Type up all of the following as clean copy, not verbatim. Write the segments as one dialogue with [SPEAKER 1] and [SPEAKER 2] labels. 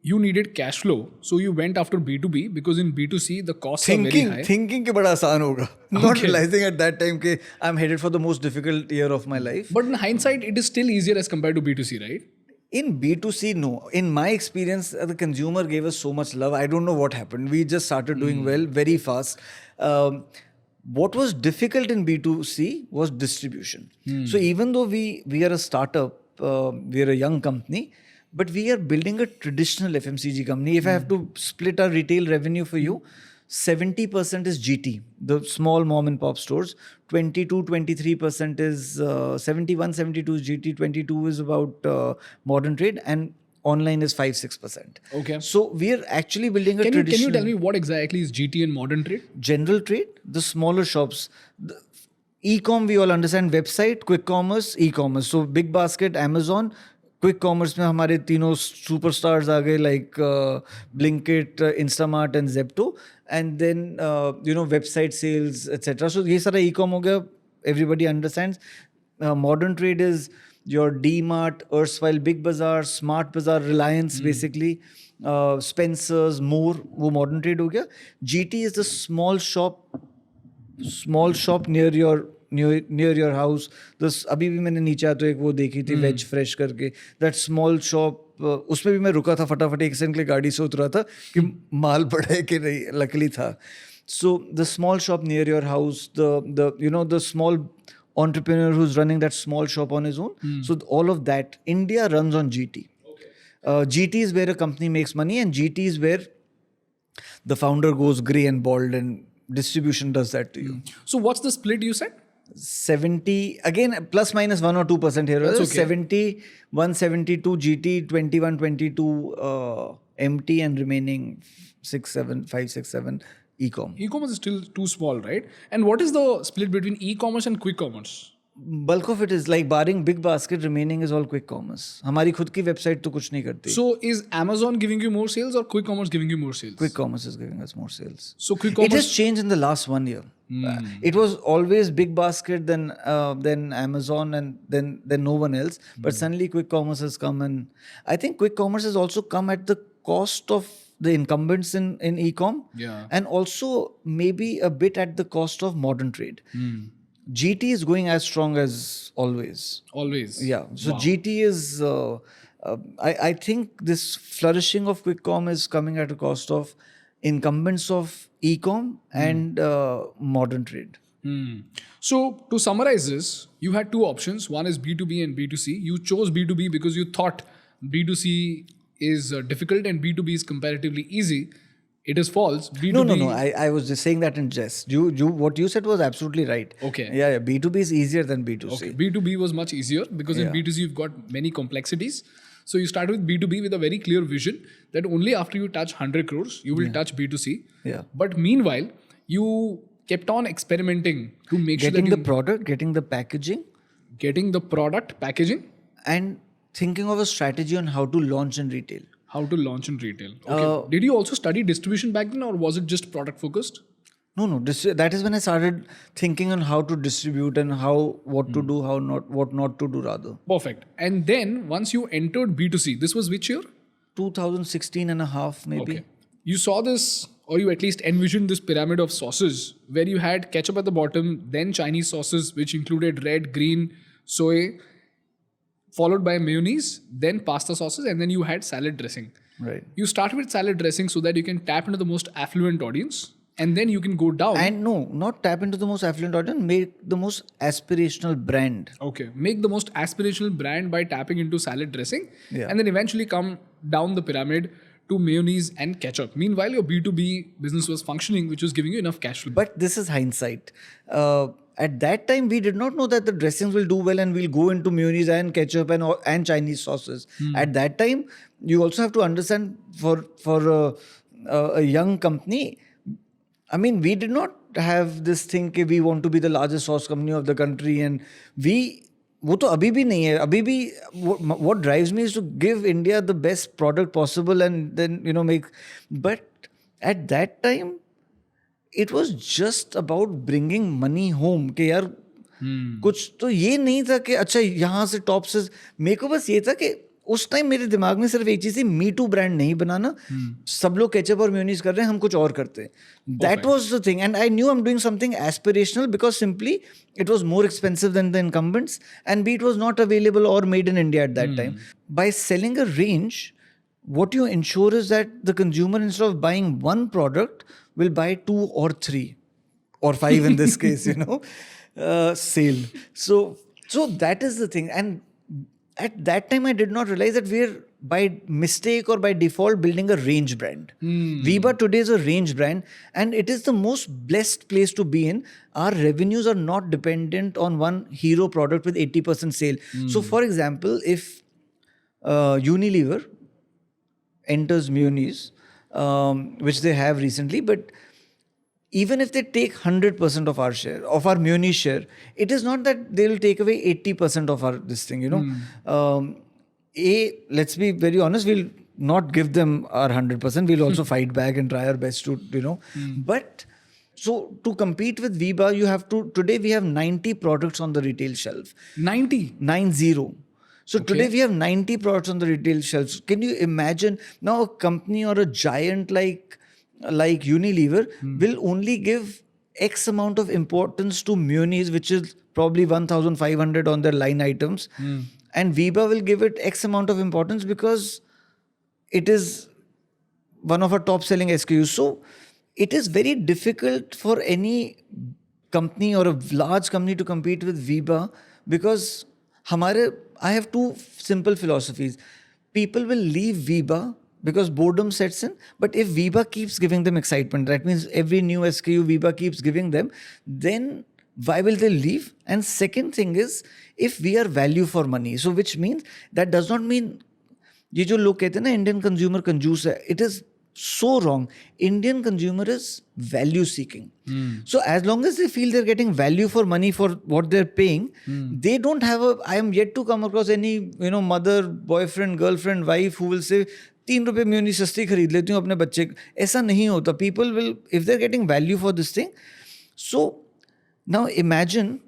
[SPEAKER 1] you needed cash flow, so you went after B2B because in B2C the costs are very high.
[SPEAKER 2] Thinking के बड़ा आसान होगा. Not realizing at that time कि I'm headed for the most difficult year of my life.
[SPEAKER 1] But in hindsight, it is still easier as compared to B2C, right?
[SPEAKER 2] In B2C, no. In my experience, the consumer gave us so much love. I don't know what happened. We just started doing well very fast. What was difficult in B2C was distribution. So even though we are a startup, we are a young company, but we are building a traditional FMCG company. If I have to split our retail revenue for you, 70% is GT, the small mom and pop stores. 23% is 72 is GT, 22 is about modern trade, and online is 5-6%.
[SPEAKER 1] Okay.
[SPEAKER 2] So we are actually building a traditional.
[SPEAKER 1] Can you tell me what exactly is GT and modern trade?
[SPEAKER 2] General trade, the smaller shops. E-com, we all understand. Website, quick commerce, e-commerce. So big basket, Amazon. Quick commerce में हमारे तीनों superstars आ गए, like Blinkit, Instamart and Zepto, and then website sales etcetera. So ये सारा e com हो गया. Everybody understands. Modern trade is your DMart, erstwhile Big Bazaar, Smart Bazaar, Reliance basically, Spencer's, मोर, वो मॉडर्न ट्रेड हो गया. GT is the small shop near your house. अभी भी मैंने नीचे तो एक वो देखी थी वेज फ्रेश करके, दैट स्मॉल शॉप. उसमें भी मैं रुका था फटाफट, एक सेकंड के लिए गाड़ी से उतरा था कि माल पड़ा है कि नहीं, लकली था. So the small shop near your house, the small entrepreneur who's running that small shop on his own. So all of that, India runs on GT. GT is where a company makes money, and GT is where the founder goes grey and bald, and distribution does that to you.
[SPEAKER 1] So what's the split you said?
[SPEAKER 2] 70, again plus minus 1 or 2% here.
[SPEAKER 1] That's okay.
[SPEAKER 2] 71-72 GT, 21-22 MT, and remaining 5-6-7 e-com.
[SPEAKER 1] E-commerce is still too small, right? And what is the split between e-commerce and quick commerce?
[SPEAKER 2] Bulk of it is like barring big basket, remaining is all quick commerce. हमारी खुद की website तो कुछ नहीं करती.
[SPEAKER 1] So is Amazon giving you more sales or quick commerce giving you more sales?
[SPEAKER 2] Quick commerce is giving us more sales.
[SPEAKER 1] So quick commerce.
[SPEAKER 2] It has changed in the last 1 year. It was always big basket, then Amazon, and then no one else. But suddenly quick commerce has come, and I think quick commerce has also come at the cost of the incumbents in e-com.
[SPEAKER 1] Yeah.
[SPEAKER 2] And also maybe a bit at the cost of modern trade. GT is going as strong as always.
[SPEAKER 1] Always.
[SPEAKER 2] Yeah. So wow. GT is, I think this flourishing of quick com is coming at a cost of incumbents of e-com and modern trade.
[SPEAKER 1] So to summarize this, you had two options. One is B2B and B2C. You chose B2B because you thought B2C is difficult and B2B is comparatively easy. It is false. B2B...
[SPEAKER 2] No. I was just saying that in jest. What you said was absolutely right.
[SPEAKER 1] Okay.
[SPEAKER 2] Yeah. B2B is easier than B2C.
[SPEAKER 1] Okay. B2B was much easier because in B2C you've got many complexities. So you started with B2B with a very clear vision that only after you touch 100 crores, you will touch B2C.
[SPEAKER 2] Yeah.
[SPEAKER 1] But meanwhile, you kept on experimenting to make sure that
[SPEAKER 2] Getting the product, getting the packaging.
[SPEAKER 1] Getting the product, packaging.
[SPEAKER 2] And thinking of a strategy on how to launch in retail.
[SPEAKER 1] How to launch in retail. Okay. Did you also study distribution back then, or was it just product focused?
[SPEAKER 2] No. That is when I started thinking on how to distribute and what to do, what not to do rather.
[SPEAKER 1] Perfect. And then once you entered B2C, this was which year?
[SPEAKER 2] 2016 and a half maybe.
[SPEAKER 1] Okay. You saw this, or you at least envisioned this pyramid of sauces where you had ketchup at the bottom, then Chinese sauces which included red, green, soy, followed by mayonnaise, then pasta sauces, and then you had salad dressing.
[SPEAKER 2] Right.
[SPEAKER 1] You start with salad dressing so that you can tap into the most affluent audience, and then you can go down.
[SPEAKER 2] And no, not tap into the most affluent audience, make the most aspirational brand.
[SPEAKER 1] Okay. Make the most aspirational brand by tapping into salad dressing, and then eventually come down the pyramid to mayonnaise and ketchup. Meanwhile, your B2B business was functioning, which was giving you enough cash flow.
[SPEAKER 2] But this is hindsight. At that time, we did not know that the dressings will do well and we'll go into mayonnaise and ketchup and Chinese sauces. At that time, you also have to understand for a young company, I mean, we did not have this thing that we want to be the largest sauce company of the country, and वो तो अभी भी नहीं है. अभी भी what drives me is to give India the best product possible and then make. But at that time, it was just about bringing money home. कि यार कुछ तो ये नहीं था कि अच्छा यहाँ से टॉप से. मेरे को बस ये था कि उस टाइम मेरे दिमाग में सिर्फ एक चीज थी, मी टू ब्रांड नहीं बनाना, सब लोग केचप और मेयोनीज कर रहे हैं, हम कुछ और करते हैं. That was the thing, and I knew I am doing something aspirational because simply it was more expensive than the incumbents and B it was not available और made in India at that time. By selling a range, what you ensure is that the consumer, instead of buying one product, will buy 2 or 3 or 5 in this case, sale. So that is the thing. And at that time, I did not realize that we're by mistake or by default building a range brand. Veeba today is a range brand, and it is the most blessed place to be in. Our revenues are not dependent on one hero product with 80% sale. So for example, if Unilever enters mayonnaise, which they have recently, but even if they take 100% of our share, of our mayonnaise share, it is not that they will take away 80% of our this thing, let's be very honest, we'll not give them our 100%, we'll also fight back and try our best to, but so to compete with Veeba, you have to, today we have 90 products on the retail shelf.
[SPEAKER 1] 90?
[SPEAKER 2] 90. So today we have 90 products on the retail shelves. Can you imagine now a company or a giant like Unilever will only give X amount of importance to mayonnaise, which is probably 1,500 on their line items. And Veeba will give it X amount of importance because it is one of our top selling SKUs. So it is very difficult for any company or a large company to compete with Veeba because I have two simple philosophies. People will leave Veeba because boredom sets in. But if Veeba keeps giving them excitement, that means every new SKU Veeba keeps giving them, then why will they leave? And second thing is, if we are value for money, so which means, that does not mean, ये जो लोग कहते हैं ना Indian consumer कंजूस है, it is so wrong. Indian consumer is value seeking. So as long as they feel they're getting value for money for what they're paying, they don't have I am yet to come across any, mother, boyfriend, girlfriend, wife who will say, 3 रुपए mayonnaise सस्ती खरीद लेती हूँ अपने बच्चे. ऐसा नहीं होता. People will, if they're getting value for this thing. So now imagine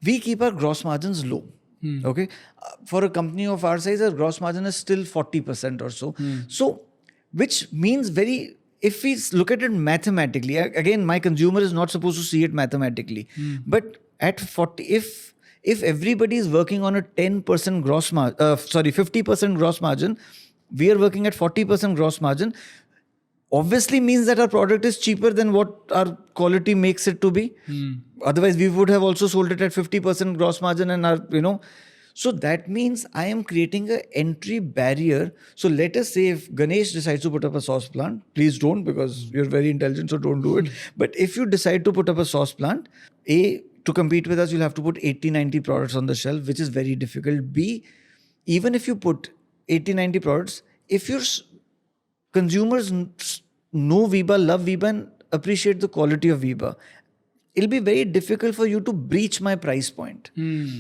[SPEAKER 2] we keep our gross margins low. Okay. For a company of our size, our gross margin is still 40% or so. So which means if we look at it mathematically, again, my consumer is not supposed to see it mathematically, but at 40, if everybody is working on a 10% gross margin, 50% gross margin, we are working at 40% gross margin, obviously means that our product is cheaper than what our quality makes it to be. Otherwise, we would have also sold it at 50% gross margin and our, so that means I am creating an entry barrier. So let us say if Ganesh decides to put up a sauce plant, please don't, because you're very intelligent, so don't do it. But if you decide to put up a sauce plant, A, to compete with us, you'll have to put 80, 90 products on the shelf, which is very difficult. B, even if you put 80, 90 products, if your consumers know Veeba, love Veeba and appreciate the quality of Veeba, it'll be very difficult for you to breach my price point.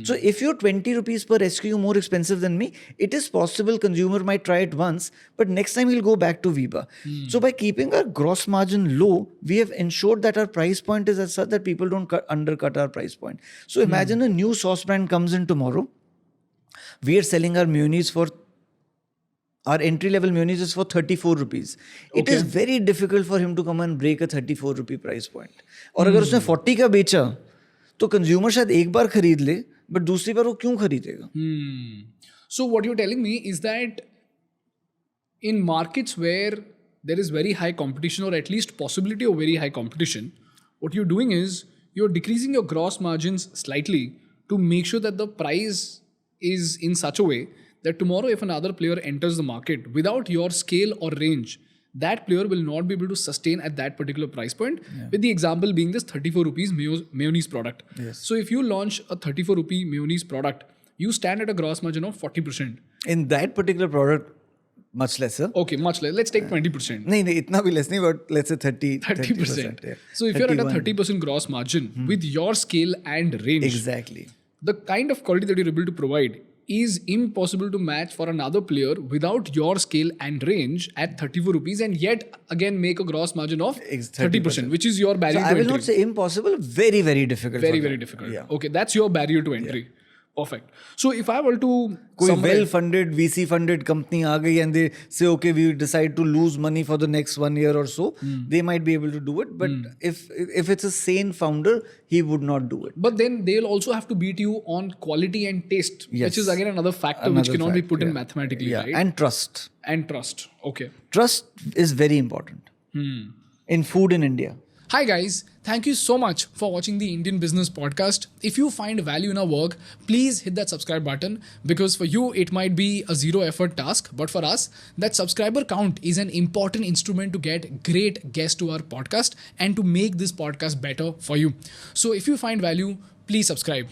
[SPEAKER 2] So if you're 20 rupees per SKU more expensive than me, it is possible consumer might try it once, but next time he'll go back to Veeba. So by keeping our gross margin low, we have ensured that our price point is as such that people don't undercut our price point. So imagine a new sauce brand comes in tomorrow. We are selling our mayonnaise for, our entry-level mayonnaise is for 34 rupees. It is very difficult for him to come and break a 34 rupee price point. और अगर उसने 40 का बेचा, तो consumer शायद एक बार खरीद ले, but दूसरी बार वो क्यों खरीदेगा?
[SPEAKER 1] So what you're telling me is that in markets where there is very high competition, or at least possibility of very high competition, what you're doing is you're decreasing your gross margins slightly to make sure that the price is in such a way that tomorrow if another player enters the market without your scale or range, that player will not be able to sustain at that particular price point. With the example being this 34 rupees mayonnaise product. So if you launch a 34 rupee mayonnaise product, you stand at a gross margin of 40%.
[SPEAKER 2] In that particular product, much lesser.
[SPEAKER 1] Okay, much less. Let's take 20%.
[SPEAKER 2] No, itna bhi less nahi, but let's say
[SPEAKER 1] 30%.
[SPEAKER 2] Yeah.
[SPEAKER 1] So if you're at a 30% gross margin with your scale and range,
[SPEAKER 2] exactly,
[SPEAKER 1] the kind of quality that you're able to provide is impossible to match for another player without your scale and range at 34 rupees, and yet again make a gross margin of 30%, which is your barrier to entry.
[SPEAKER 2] I will not say impossible, very, very difficult.
[SPEAKER 1] Very, very difficult. Okay, that's your barrier to entry. Perfect. So if I were to
[SPEAKER 2] कोई
[SPEAKER 1] summarize-
[SPEAKER 2] well funded VC funded company आ गई and they say okay we decide to lose money for the next 1 year or so, they might be able to do it, but if it's a sane founder, he would not do it.
[SPEAKER 1] But then they'll also have to beat you on quality and taste,
[SPEAKER 2] Yes.
[SPEAKER 1] which is again another factor which
[SPEAKER 2] Another
[SPEAKER 1] cannot be
[SPEAKER 2] fact,
[SPEAKER 1] put in
[SPEAKER 2] yeah.
[SPEAKER 1] mathematically,
[SPEAKER 2] Yeah,
[SPEAKER 1] right?
[SPEAKER 2] and trust.
[SPEAKER 1] And trust. Okay.
[SPEAKER 2] Trust is very important in food in India.
[SPEAKER 1] Hi guys, thank you so much for watching the Indian Business Podcast. If you find value in our work, please hit that subscribe button, because for you it might be a zero effort task, but for us that subscriber count is an important instrument to get great guests to our podcast and to make this podcast better for you. So if you find value, please subscribe.